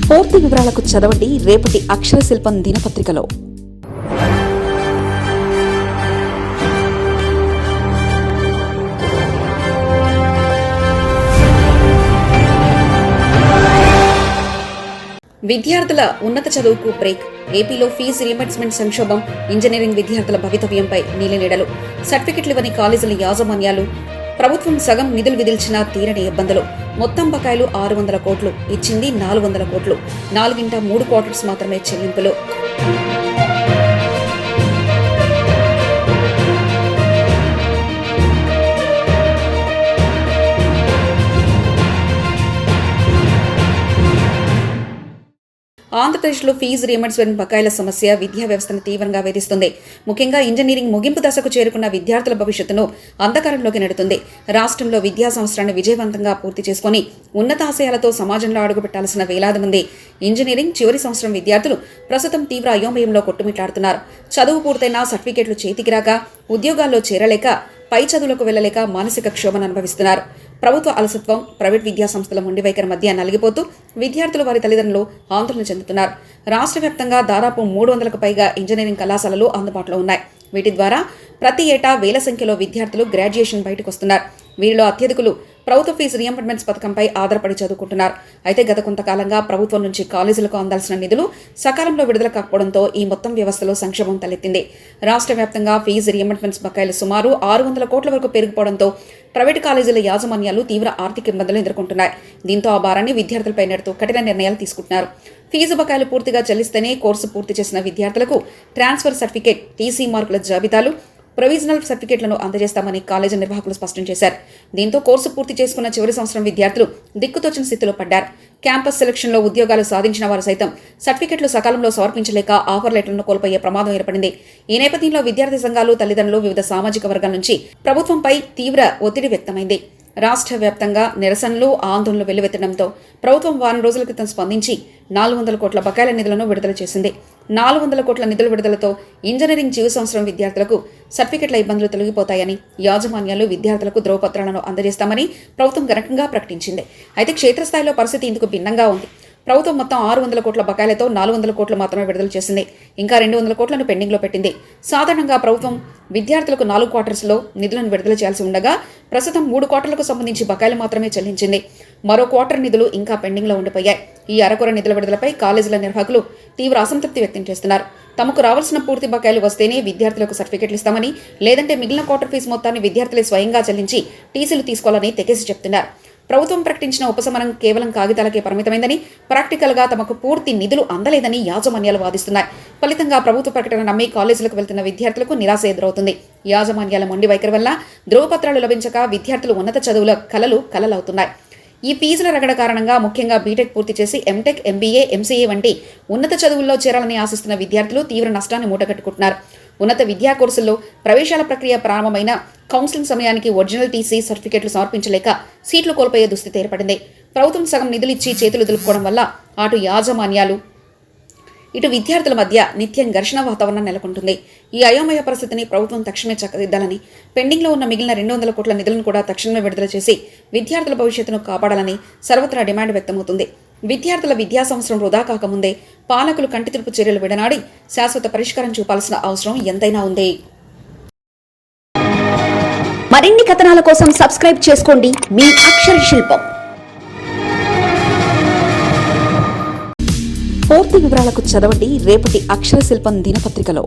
పూర్తి వివరాలకు చదవండి రేపటి అక్షర శిల్పం దినపత్రికలో. విద్యార్థుల ఉన్నత చదువుకు బ్రేక్. ఏపీలో ఫీజు రీయింబర్స్మెంట్ సంక్షోభం. ఇంజనీరింగ్ విద్యార్థుల భవితవ్యంపై నీలినీడలు. సర్టిఫికెట్లు ఇవ్వని కాలేజీల యాజమాన్యాలు. ప్రభుత్వం సగం నిధులు విధిల్చినా తీరని ఇబ్బందులు. మొత్తం బకాయిలు 600 కోట్లు, ఇచ్చింది 400 కోట్లు. 4/3 క్వార్టర్స్ మాత్రమే చెల్లింపులు. ఆంధ్రప్రదేశ్లో ఫీజు రీయింబర్స్మెంట్ బకాయిల సమస్య విద్యా వ్యవస్థను తీవ్రంగా వేధిస్తుంది. ముఖ్యంగా ఇంజనీరింగ్ ముగింపు దశకు చేరుకున్న విద్యార్థుల భవిష్యత్తును అంధకారంలోకి నెడుతుంది. రాష్ట్రంలో విద్యా సంవత్సరాన్ని విజయవంతంగా పూర్తి చేసుకుని ఉన్నతాశయాలతో సమాజంలో అడుగుపెట్టాల్సిన వేలాది మంది ఇంజనీరింగ్ చివరి సంవత్సరం విద్యార్థులు ప్రస్తుతం తీవ్ర అయోమయంలో కొట్టుమిట్లాడుతున్నారు. చదువు పూర్తయినా సర్టిఫికెట్లు చేతికి రాక, ఉద్యోగాల్లో చేరలేక, పై చదువులకు వెళ్లలేక మానసిక క్షోభను అనుభవిస్తున్నారు. ప్రభుత్వ అలసత్వం, ప్రైవేట్ విద్యా సంస్థల మొండి వైఖరి మధ్య నలిగిపోతూ విద్యార్థులు వారి తల్లిదండ్రులు ఆందోళన చెందుతున్నారు. రాష్ట్ర వ్యాప్తంగా దాదాపు 300కు పైగా ఇంజనీరింగ్ కళాశాలలు అందుబాటులో ఉన్నాయి. వీటి ద్వారా ప్రతి ఏటా వేల సంఖ్యలో విద్యార్థులు గ్రాడ్యుయేషన్ బయటకు వస్తున్నారు. వీరిలో అత్యధికులు ప్రభుత్వ ఫీజు రీయింబర్స్మెంట్స్ పథకంపై ఆధారపడి చదువుకుంటున్నారు. అయితే గత కొంతకాలంగా ప్రభుత్వం నుంచి కాలేజీలకు అందాల్సిన నిధులు సకాలంలో విడుదల కాకపోవడంతో ఈ మొత్తం వ్యవస్థలో సంక్షోభం తలెత్తింది. రాష్ట్ర వ్యాప్తంగా ఫీజు రీయింబర్స్మెంట్స్ బకాయిలు సుమారు 600 కోట్ల వరకు పెరిగిపోవడంతో ప్రైవేటు కాలేజీల యాజమాన్యాలు తీవ్ర ఆర్థిక ఇబ్బందులు ఎదుర్కొంటున్నాయి. దీంతో ఆ భారాన్ని విద్యార్థులపై నెడుతూ కఠిన నిర్ణయాలు తీసుకుంటున్నారు. ఫీజు బకాయిలు పూర్తిగా చెల్లిస్తేనే కోర్సు పూర్తి చేసిన విద్యార్థులకు ట్రాన్స్ఫర్ సర్టిఫికేట్, టీసీ మార్కుల జాబితాలు, ప్రొవిజనల్ సర్టిఫికెట్లను అందజేస్తామని కాలేజీ నిర్వాహకులు స్పష్టం చేశారు. దీంతో కోర్సు పూర్తి చేసుకున్న చివరి సంవత్సరం విద్యార్థులు దిక్కుతోచిన స్థితిలో పడ్డారు. క్యాంపస్ సెలక్షన్లో ఉద్యోగాలు సాధించిన వారు సైతం సర్టిఫికెట్లు సకాలంలో సమర్పించలేక ఆఫర్ లెటర్లను కోల్పోయే ప్రమాదం ఏర్పడింది. ఈ నేపథ్యంలో విద్యార్థి సంఘాలు, తల్లిదండ్రులు, వివిధ సామాజిక వర్గాల నుంచి ప్రభుత్వంపై తీవ్ర ఒత్తిడి వ్యక్తమైంది. రాష్ట్ర వ్యాప్తంగా నిరసనలు, ఆందోళనలు వెల్లువెత్తడంతో ప్రభుత్వం వారం రోజుల క్రితం స్పందించి 400 కోట్ల బకాయిల నిధులను విడుదల చేసింది. 400 కోట్ల నిధుల విడుదలతో ఇంజనీరింగ్ చివరి సంవత్సరం విద్యార్థులకు సర్టిఫికెట్ల ఇబ్బందులు తొలగిపోతాయని, యాజమాన్యాలు విద్యార్థులకు ధ్రువపత్రాలను అందజేస్తామని ప్రభుత్వం ఘనంగా ప్రకటించింది. అయితే క్షేత్రస్థాయిలో పరిస్థితి ఇందుకు భిన్నంగా ఉంది. ప్రభుత్వం మొత్తం 600 కోట్ల బకాయిలతో 400 కోట్లు మాత్రమే విడుదల చేసింది. ఇంకా 200 కోట్లను పెండింగ్లో పెట్టింది. సాధారణంగా ప్రభుత్వం విద్యార్థులకు 4 క్వార్టర్స్లో నిధులను విడుదల చేయాల్సి ఉండగా ప్రస్తుతం 3 క్వార్టర్లకు సంబంధించి బకాయిలు మాత్రమే చెల్లించింది. మరో క్వార్టర్ నిధులు ఇంకా పెండింగ్లో ఉండిపోయాయి. ఈ అరకొర నిధుల విడుదలపై కాలేజీల నిర్వాహకులు తీవ్ర అసంతృప్తి వ్యక్తం చేస్తున్నారు. తమకు రావాల్సిన పూర్తి బకాయిలు వస్తేనే విద్యార్థులకు సర్టిఫికెట్లు ఇస్తామని, లేదంటే మిగిలిన క్వార్టర్ ఫీజు మొత్తాన్ని విద్యార్థులే స్వయంగా చెల్లించి టీసీలు తీసుకోవాలని తెగేసి చెప్తున్నారు. ప్రభుత్వం ప్రకటించిన ఉపశమనం కేవలం కాగితాలకే పరిమితమైందని, ప్రాక్టికల్గా తమకు పూర్తి నిధులు అందలేదని యాజమాన్యాలు వాదిస్తున్నాయి. ఫలితంగా ప్రభుత్వ ప్రకటన నమ్మి కాలేజీలకు వెళ్తున్న విద్యార్థులకు నిరాశ ఎదురవుతుంది. యాజమాన్యాల మొండి వైఖరి వల్ల ధ్రువపత్రాలు లభించక విద్యార్థులు ఉన్నత చదువుల కలలవుతున్నాయి. ఈ ఫీజుల రగడ కారణంగా ముఖ్యంగా బీటెక్ పూర్తి చేసి ఎంటెక్, ఎంబీఏ, ఎంసీఏ వంటి ఉన్నత చదువుల్లో చేరాలని ఆశిస్తున్న విద్యార్థులు తీవ్ర నష్టాన్ని మూటగట్టుకుంటున్నారు. ఉన్నత విద్యా కోర్సుల్లో ప్రవేశాల ప్రక్రియ ప్రారంభమైన కౌన్సిలింగ్ సమయానికి ఒరిజినల్ టీసీ సర్టిఫికెట్లు సమర్పించలేక సీట్లు కోల్పోయే దుస్థితి ఏర్పడింది. ప్రభుత్వం సగం నిధులిచ్చి చేతులు దులుపుకోవడం వల్ల అటు యాజమాన్యాలు, ఇటు విద్యార్థుల మధ్య నిత్యం ఘర్షణ వాతావరణం నెలకొంటుంది. ఈ అయోమయ పరిస్థితిని ప్రభుత్వం తక్షణమే చక్కదిద్దాలని, పెండింగ్లో ఉన్న మిగిలిన 200 కోట్ల నిధులను కూడా తక్షణమే విడుదల చేసి విద్యార్థుల భవిష్యత్తును కాపాడాలని సర్వత్రా డిమాండ్ వ్యక్తమవుతుంది. విద్యార్థుల విద్యా సంవత్సరం వృధా కాకముందే పాలకులు కంటితుడుపు చర్యలు విడనాడి శాశ్వత పరిష్కారం చూపాల్సిన అవసరం ఎంతైనా ఉంది. మరిన్ని కథనాల కోసం సబ్స్క్రైబ్ చేసుకోండి మీ అక్షర శిల్పం. పూర్తి వివరాలకు చదవండి రేపటి అక్షర శిల్పం దినపత్రికలో.